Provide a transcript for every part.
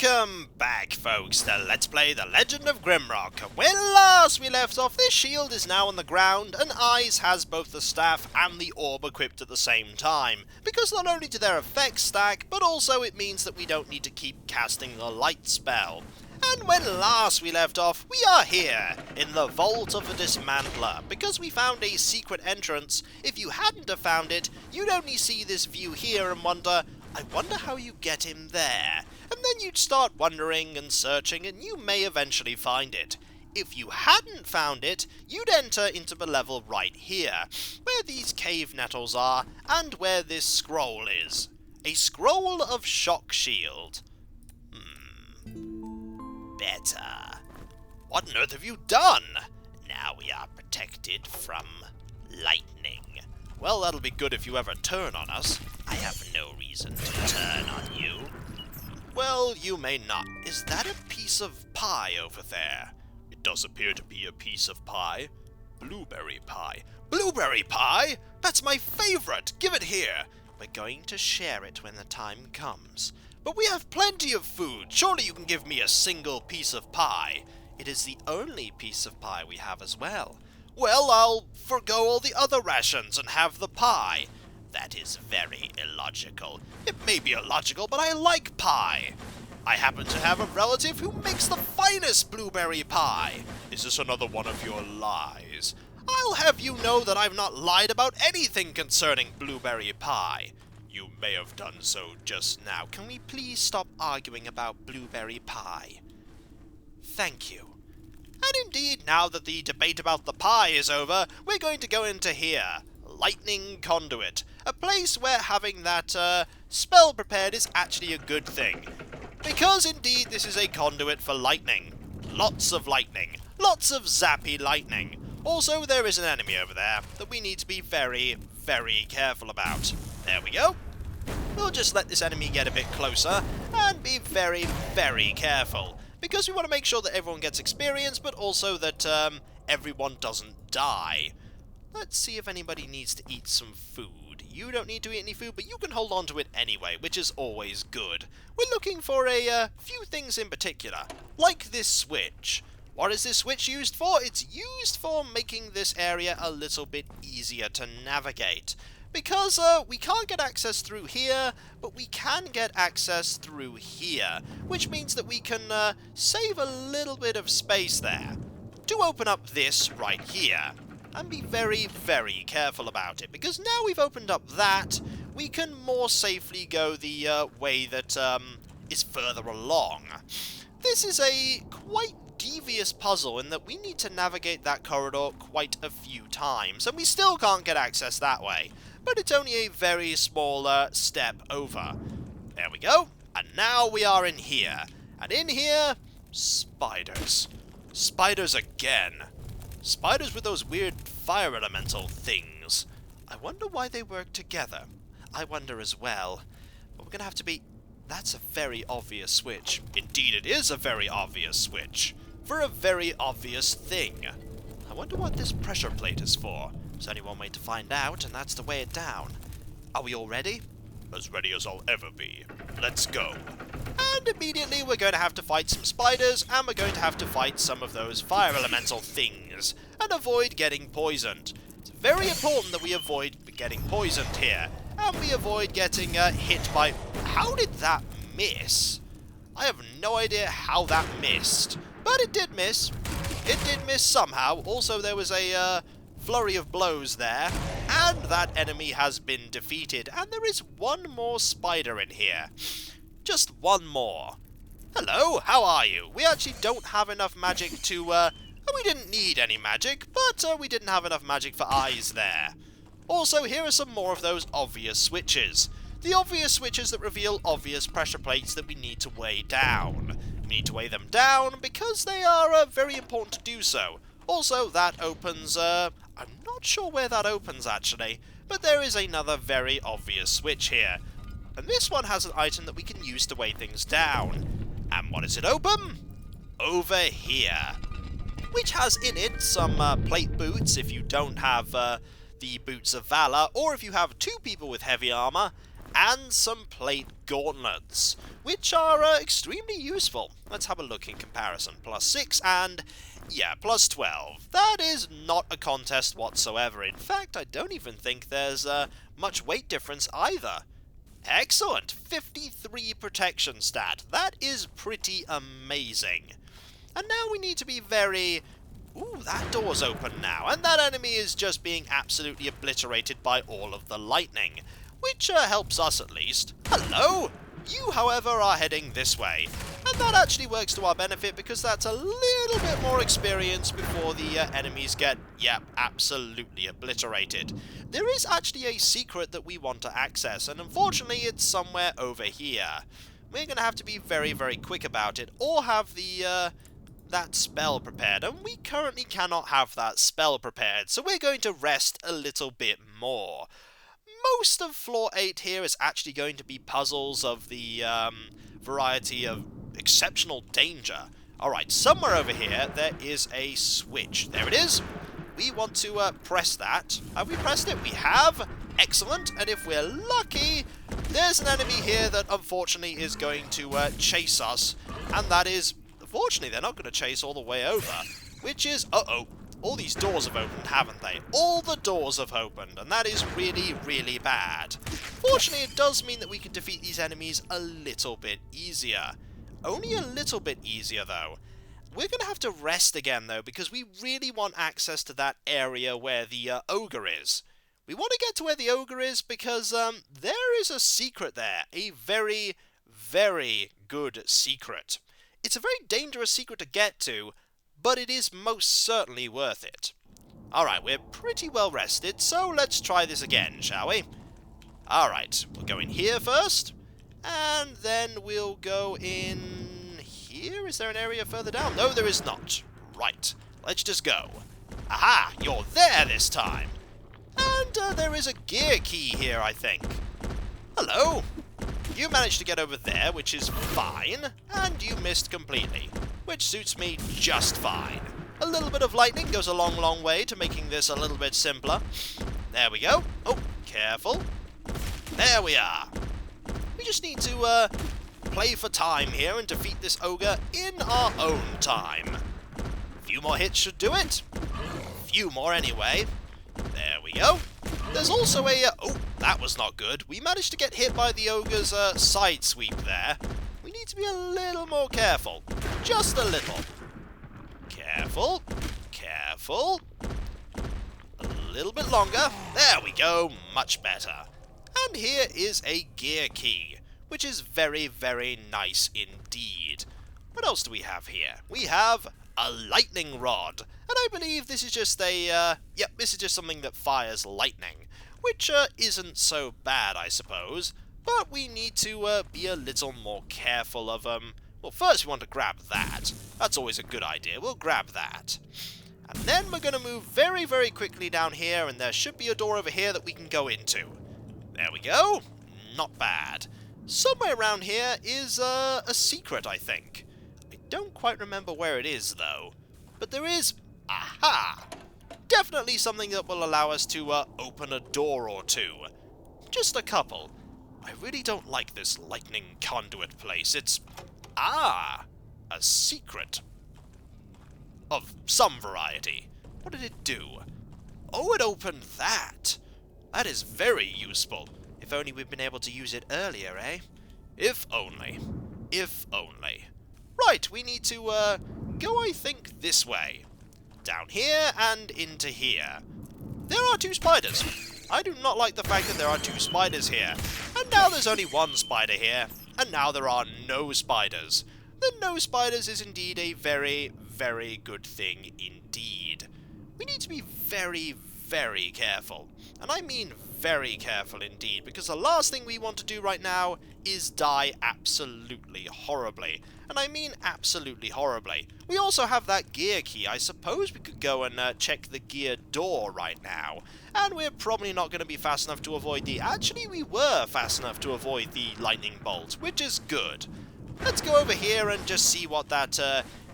Welcome back, folks, to Let's Play The Legend of Grimrock. When last we left off, this shield is now on the ground, and Eyes has both the staff and the orb equipped at the same time, because not only do their effects stack, but also it means that we don't need to keep casting the light spell. And when last we left off, we are here, in the vault of the Dismantler, because we found a secret entrance. If you hadn't have found it, you'd only see this view here and wonder, I wonder how you get him there. And then you'd start wondering and searching, and you may eventually find it. If you hadn't found it, you'd enter into the level right here, where these cave nettles are, and where this scroll is. A scroll of shock shield. Better. What on earth have you done? Now we are protected from lightning. Well, that'll be good if you ever turn on us. I have no reason to turn on you. Well, you may not. Is that a piece of pie over there? It does appear to be a piece of pie. Blueberry pie. Blueberry pie? That's my favorite! Give it here! We're going to share it when the time comes. But we have plenty of food. Surely you can give me a single piece of pie. It is the only piece of pie we have as well. Well, I'll forgo all the other rations and have the pie. That is very illogical. It may be illogical, but I like pie. I happen to have a relative who makes the finest blueberry pie. Is this another one of your lies? I'll have you know that I've not lied about anything concerning blueberry pie. You may have done so just now. Can we please stop arguing about blueberry pie? Thank you. And indeed, now that the debate about the pie is over, we're going to go into here. Lightning Conduit. A place where having that spell prepared is actually a good thing. Because indeed this is a conduit for lightning. Lots of lightning. Lots of zappy lightning. Also, there is an enemy over there that we need to be very, very careful about. There we go. We'll just let this enemy get a bit closer and be very, very careful. Because we want to make sure that everyone gets experience, but also that everyone doesn't die. Let's see if anybody needs to eat some food. You don't need to eat any food, but you can hold on to it anyway, which is always good. We're looking for a few things in particular, like this switch. What is this switch used for? It's used for making this area a little bit easier to navigate. Because we can't get access through here, but we can get access through here, which means that we can save a little bit of space there. To open up this right here. And be very, very careful about it, because now we've opened up that, we can more safely go the way that is further along. This is a quite devious puzzle in that we need to navigate that corridor quite a few times, and we still can't get access that way, but it's only a very small step over. There we go, and now we are in here, and in here, spiders. Spiders again. Spiders with those weird fire elemental things. I wonder why they work together. I wonder as well. But we're going to have to be... That's a very obvious switch. Indeed, it is a very obvious switch. For a very obvious thing. I wonder what this pressure plate is for. There's only one way to find out, and that's to weigh it down. Are we all ready? As ready as I'll ever be. Let's go. And immediately we're going to have to fight some spiders, and we're going to have to fight some of those fire elemental things, and avoid getting poisoned. It's very important that we avoid getting poisoned here, and we avoid getting hit by... How did that miss? I have no idea how that missed, but it did miss. It did miss somehow. Also, there was a flurry of blows there, and that enemy has been defeated, and there is one more spider in here. Just one more. Hello, how are you? We actually don't have enough magic to, we didn't need any magic, but we didn't have enough magic for Eyes there. Also, here are some more of those obvious switches. The obvious switches that reveal obvious pressure plates that we need to weigh down. We need to weigh them down because they are very important to do so. Also, that opens, I'm not sure where that opens actually, but there is another very obvious switch here. And this one has an item that we can use to weigh things down. And what does it open? Over here. Which has in it some plate boots if you don't have the boots of valor, or if you have two people with heavy armor, and some plate gauntlets, which are extremely useful. Let's have a look in comparison. +6 and, yeah, +12. That is not a contest whatsoever. In fact, I don't even think there's much weight difference either. Excellent! 53 protection stat. That is pretty amazing. And now we need to be very... Ooh, that door's open now, and that enemy is just being absolutely obliterated by all of the lightning, which helps us at least. Hello! You, however, are heading this way, and that actually works to our benefit because that's a little bit more experience before the enemies get, yeah, absolutely obliterated. There is actually a secret that we want to access, and unfortunately it's somewhere over here. We're going to have to be very, very quick about it, or have the... that spell prepared, and we currently cannot have that spell prepared, so we're going to rest a little bit more. Most of floor 8 here is actually going to be puzzles of the variety of exceptional danger. Alright, somewhere over here there is a switch. There it is. We want to press that. Have we pressed it? We have. Excellent. And if we're lucky, there's an enemy here that unfortunately is going to chase us, and that is... Fortunately, they're not going to chase all the way over, which is... Uh-oh. All these doors have opened, haven't they? All the doors have opened, and that is really, really bad. Fortunately, it does mean that we can defeat these enemies a little bit easier. Only a little bit easier, though. We're going to have to rest again, though, because we really want access to that area where the Ogre is. We want to get to where the Ogre is because there is a secret there. A very, very good secret. It's a very dangerous secret to get to, but it is most certainly worth it. Alright, we're pretty well rested, so let's try this again, shall we? Alright, we'll go in here first, and then we'll go in here? Is there an area further down? No, there is not. Right, let's just go. Aha, you're there this time. And there is a gear key here, I think. Hello. You managed to get over there, which is fine, and you missed completely, which suits me just fine. A little bit of lightning goes a long, long way to making this a little bit simpler. There we go. Oh, careful. There we are. We just need to play for time here and defeat this ogre in our own time. A few more hits should do it. A few more anyway. There we go. There's also a... oh, that was not good. We managed to get hit by the ogre's side sweep there. We need to be a little more careful. Just a little. Careful. Careful. A little bit longer. There we go. Much better. And here is a gear key, which is very, very nice indeed. What else do we have here? We have a lightning rod. And I believe this is just a, yep, this is just something that fires lightning, which isn't so bad, I suppose. But we need to be a little more careful of, well, first we want to grab that. That's always a good idea. We'll grab that. And then we're going to move very, very quickly down here, and there should be a door over here that we can go into. There we go. Not bad. Somewhere around here is a secret, I think. I don't quite remember where it is, though. But there is... aha! Definitely something that will allow us to open a door or two. Just a couple. I really don't like this lightning conduit place. It's... ah! A secret. Of some variety. What did it do? Oh, it opened that! That is very useful. If only we'd been able to use it earlier, eh? If only. If only. Right, we need to go, I think, this way. Down here and into here. There are 2 spiders. I do not like the fact that there are 2 spiders here. And now there's only 1 spider here. And now there are no spiders. The no spiders is indeed a very, very good thing indeed. We need to be very, very careful. And I mean very careful indeed, because the last thing we want to do right now is die absolutely horribly. And I mean absolutely horribly. We also have that gear key. I suppose we could go and check the gear door right now. And we're probably not going to be fast enough to avoid the... actually, we were fast enough to avoid the lightning bolt, which is good. Let's go over here and just see what that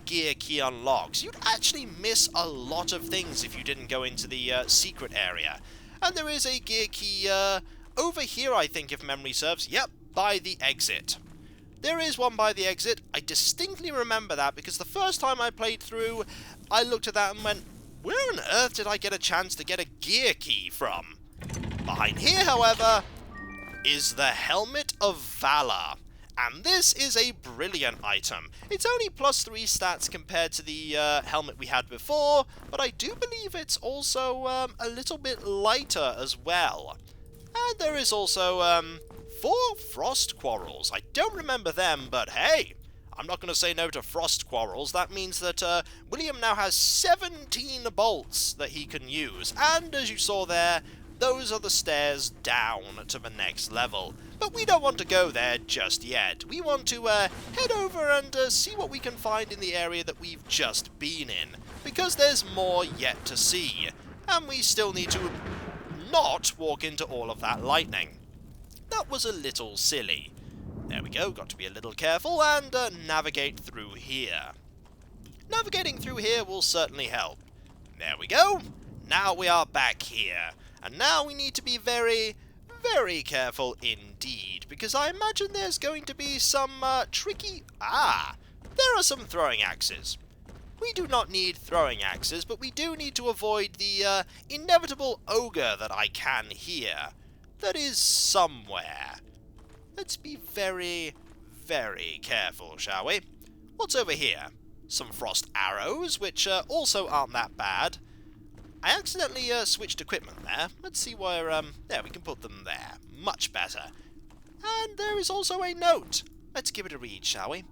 gear key unlocks. You'd actually miss a lot of things if you didn't go into the secret area. And there is a gear key over here, I think, if memory serves. Yep, by the exit. There is one by the exit. I distinctly remember that because the first time I played through, I looked at that and went, where on earth did I get a chance to get a gear key from? Behind here, however, is the Helmet of Valor. And this is a brilliant item. It's only +3 stats compared to the helmet we had before, but I do believe it's also a little bit lighter as well. And there is also 4 Frost Quarrels. I don't remember them, but hey, I'm not going to say no to Frost Quarrels. That means that William now has 17 bolts that he can use. And as you saw there, those are the stairs down to the next level. But we don't want to go there just yet. We want to head over and see what we can find in the area that we've just been in. Because there's more yet to see. And we still need to not walk into all of that lightning. That was a little silly. There we go, got to be a little careful and navigate through here. Navigating through here will certainly help. There we go. Now we are back here. And now we need to be very, very careful indeed, because I imagine there's going to be some tricky... there are some throwing axes. We do not need throwing axes, but we do need to avoid the inevitable ogre that I can hear. That is somewhere. Let's be very, very careful, shall we? What's over here? Some frost arrows, which also aren't that bad. I accidentally switched equipment there. Let's see where, there, we can put them there. Much better. And there is also a note. Let's give it a read, shall we?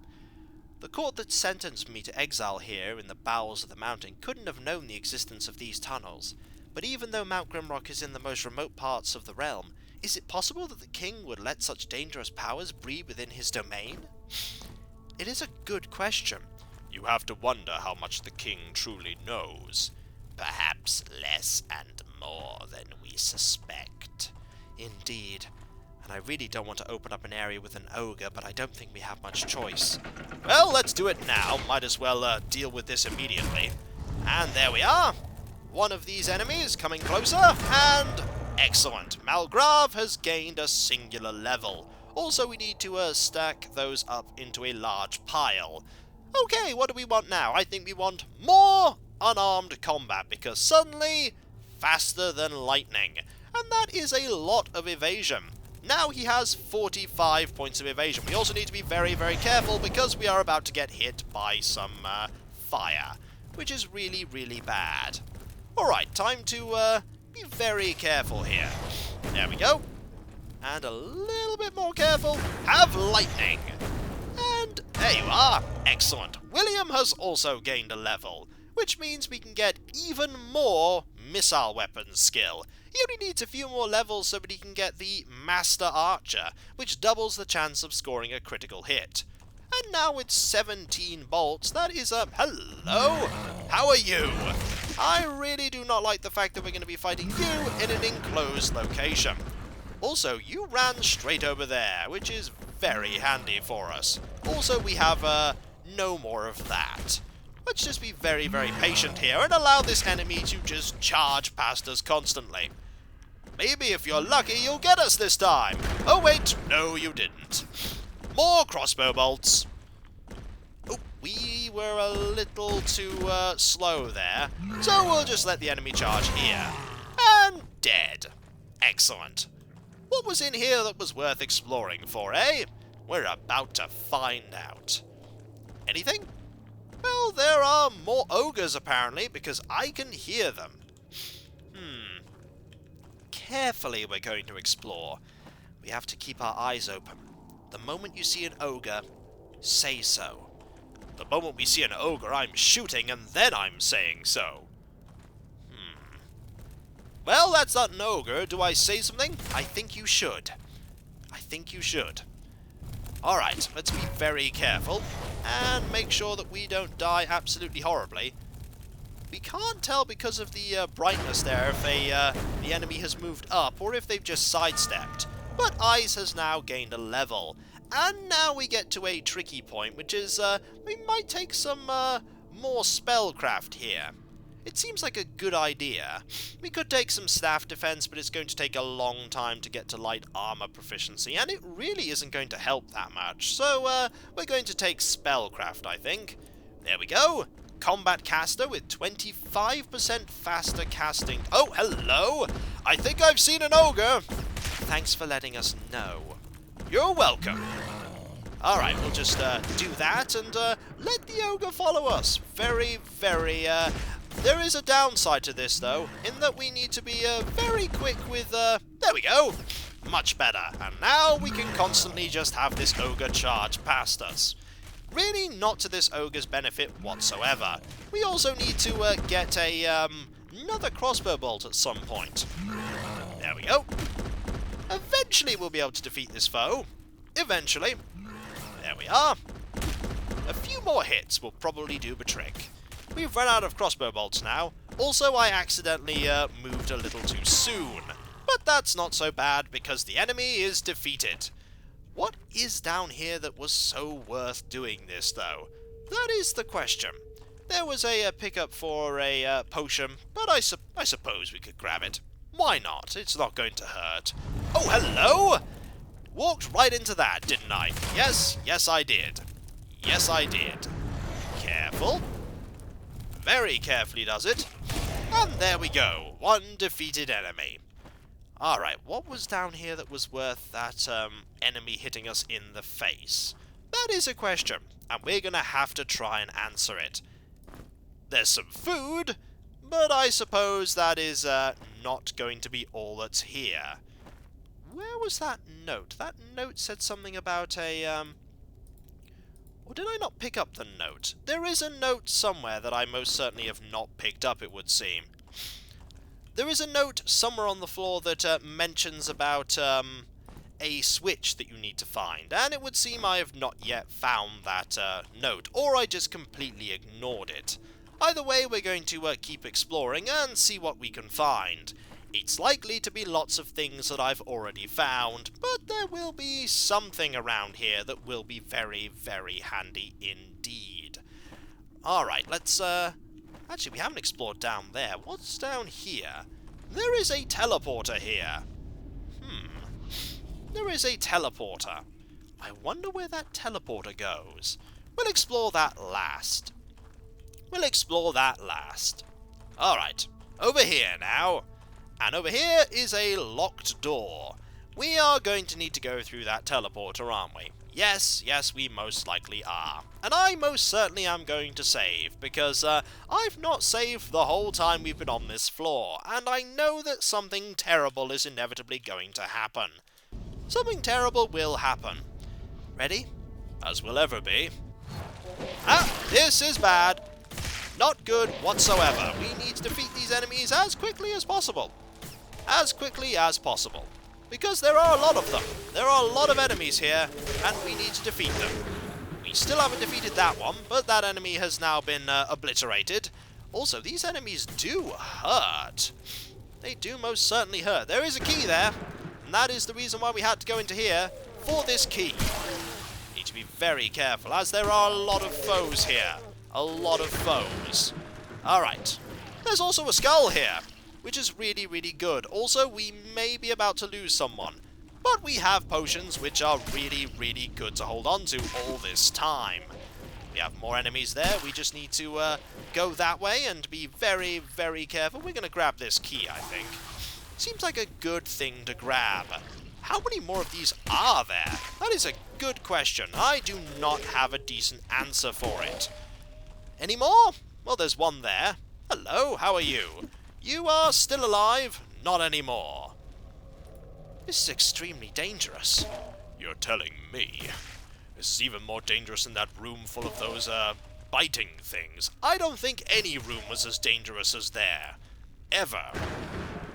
The court that sentenced me to exile here in the bowels of the mountain couldn't have known the existence of these tunnels. But even though Mount Grimrock is in the most remote parts of the realm, is it possible that the king would let such dangerous powers breed within his domain? It is a good question. You have to wonder how much the king truly knows. Perhaps less and more than we suspect. Indeed. And I really don't want to open up an area with an ogre, but I don't think we have much choice. Well, let's do it now. Might as well deal with this immediately. And there we are. One of these enemies coming closer, and excellent. Malgrav has gained a singular level. Also, we need to stack those up into a large pile. Okay, what do we want now? I think we want more unarmed combat, because suddenly, faster than lightning. And that is a lot of evasion. Now he has 45 points of evasion. We also need to be very, very careful, because we are about to get hit by some fire, which is really, really bad. Alright, time to be very careful here. There we go. And a little bit more careful. Have lightning. And there you are. Excellent. William has also gained a level, which means we can get even more missile weapons skill. He only needs a few more levels so that he can get the Master Archer, which doubles the chance of scoring a critical hit. And now with 17 bolts, that is a... Hello? How are you? I really do not like the fact that we're going to be fighting you in an enclosed location. Also, you ran straight over there, which is very handy for us. Also, we have no more of that. Let's just be very, very patient here and allow this enemy to just charge past us constantly. Maybe if you're lucky, you'll get us this time. Oh wait, no you didn't. More crossbow bolts. Oh, we were a little too slow there, so we'll just let the enemy charge here. And dead. Excellent. What was in here that was worth exploring for, eh? We're about to find out. Anything? Well, there are more ogres apparently, because I can hear them. Carefully we're going to explore. We have to keep our eyes open. The moment you see an ogre, say so. The moment we see an ogre, I'm shooting, and then I'm saying so. Well, that's not an ogre. Do I say something? I think you should. I think you should. Alright, let's be very careful, and make sure that we don't die absolutely horribly. We can't tell because of the brightness there if the enemy has moved up or if they've just sidestepped. But Ice has now gained a level. And now we get to a tricky point, which is we might take some more spellcraft here. It seems like a good idea. We could take some staff defense, but it's going to take a long time to get to light armor proficiency, and it really isn't going to help that much. So, we're going to take spellcraft, I think. There we go. Combat caster with 25% faster casting. Oh, hello! I think I've seen an ogre! Thanks for letting us know. You're welcome. Alright, we'll just do that and let the ogre follow us. Very, there is a downside to this, though, in that we need to be very quick with... there we go! Much better. And now we can constantly just have this ogre charge past us. Really not to this ogre's benefit whatsoever. We also need to get another crossbow bolt at some point. There we go. Eventually we'll be able to defeat this foe. Eventually. There we are. A few more hits will probably do the trick. We've run out of crossbow bolts now. Also, I accidentally moved a little too soon. But that's not so bad because the enemy is defeated. What is down here that was so worth doing this, though? That is the question. There was a pickup for a potion, but I suppose we could grab it. Why not? It's not going to hurt. Oh, hello! Walked right into that, didn't I? Yes, I did. Yes, I did. Careful. Very carefully does it. And there we go. One defeated enemy. Alright, what was down here that was worth that enemy hitting us in the face? That is a question, and we're going to have to try and answer it. There's some food, but I suppose that is not going to be all that's here. Where was that note? That note said something about a... Or did I not pick up the note? There is a note somewhere that I most certainly have not picked up, it would seem. There is a note somewhere on the floor that mentions about a switch that you need to find, and it would seem I have not yet found that note, or I just completely ignored it. Either way, we're going to keep exploring and see what we can find. It's likely to be lots of things that I've already found, but there will be something around here that will be very, very handy indeed. Alright, let's actually, we haven't explored down there. What's down here? There is a teleporter here. There is a teleporter. I wonder where that teleporter goes. We'll explore that last. Alright, over here now. And over here is a locked door. We are going to need to go through that teleporter, aren't we? Yes, we most likely are. And I most certainly am going to save, because I've not saved the whole time we've been on this floor, and I know that something terrible is inevitably going to happen. Something terrible will happen. Ready? As will ever be. Ah, this is bad. Not good whatsoever. We need to defeat these enemies as quickly as possible. Because there are a lot of them. There are a lot of enemies here, and we need to defeat them. We still haven't defeated that one, but that enemy has now been obliterated. Also, these enemies do hurt. They do most certainly hurt. There is a key there, and that is the reason why we had to go into here for this key. Need to be very careful, as there are a lot of foes here. A lot of foes. Alright. There's also a skull here, which is really, really good. Also, we may be about to lose someone, but we have potions which are really, really good to hold on to all this time. We have more enemies there. We just need to go that way and be very, very careful. We're going to grab this key, I think. Seems like a good thing to grab. How many more of these are there? That is a good question. I do not have a decent answer for it. Any more? Well, there's one there. Hello, how are you? You are still alive? Not anymore. This is extremely dangerous. You're telling me? This is even more dangerous than that room full of those, biting things. I don't think any room was as dangerous as there. Ever.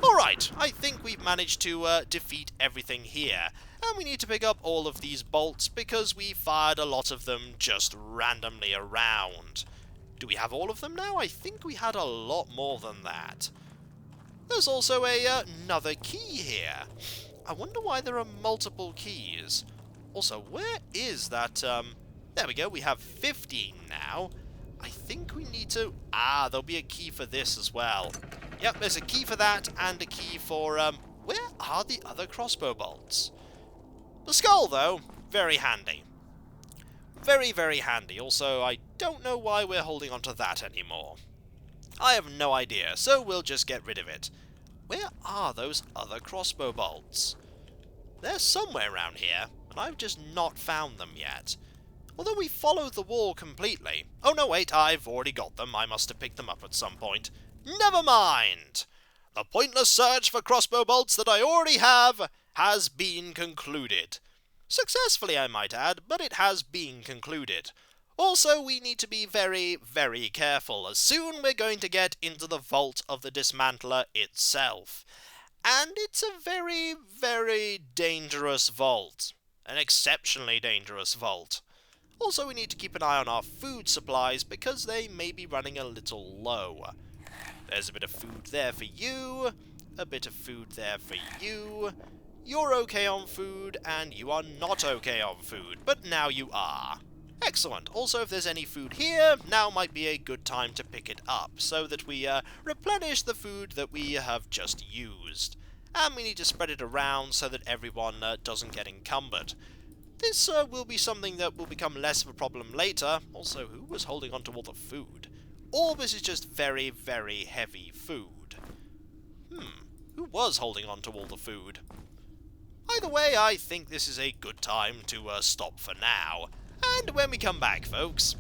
Alright, I think we've managed to, defeat everything here. And we need to pick up all of these bolts because we fired a lot of them just randomly around. Do we have all of them now? I think we had a lot more than that. There's also another key here. I wonder why there are multiple keys. Also, where is that, there we go, we have 15 now. I think we need to... there'll be a key for this as well. Yep, there's a key for that, and a key for, where are the other crossbow bolts? The skull, though, very handy. Very, very handy. Also, I don't know why we're holding on to that anymore. I have no idea, so we'll just get rid of it. Where are those other crossbow bolts? They're somewhere around here, and I've just not found them yet. Although we followed the wall completely. Oh no, wait, I've already got them. I must have picked them up at some point. Never mind! The pointless search for crossbow bolts that I already have has been concluded. Successfully, I might add, but it has been concluded. Also, we need to be very, very careful, as soon we're going to get into the vault of the Dismantler itself. And it's a very, very dangerous vault. An exceptionally dangerous vault. Also, we need to keep an eye on our food supplies, because they may be running a little low. There's a bit of food there for you, a bit of food there for you. You're okay on food, and you are not okay on food, but now you are. Excellent. Also, if there's any food here, now might be a good time to pick it up, so that we replenish the food that we have just used. And we need to spread it around so that everyone doesn't get encumbered. This will be something that will become less of a problem later. Also, who was holding on to all the food? All this is just very, very heavy food. Who was holding on to all the food? Either way, I think this is a good time to stop for now. And when we come back, folks,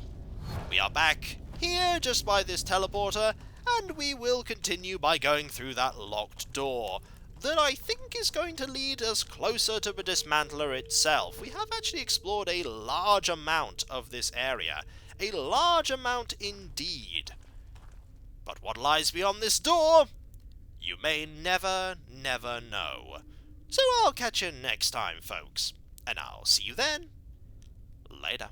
we are back here just by this teleporter, and we will continue by going through that locked door that I think is going to lead us closer to the Dismantler itself. We have actually explored a large amount of this area. A large amount indeed. But what lies beyond this door, you may never, never know. So I'll catch you next time, folks. And I'll see you then. Later.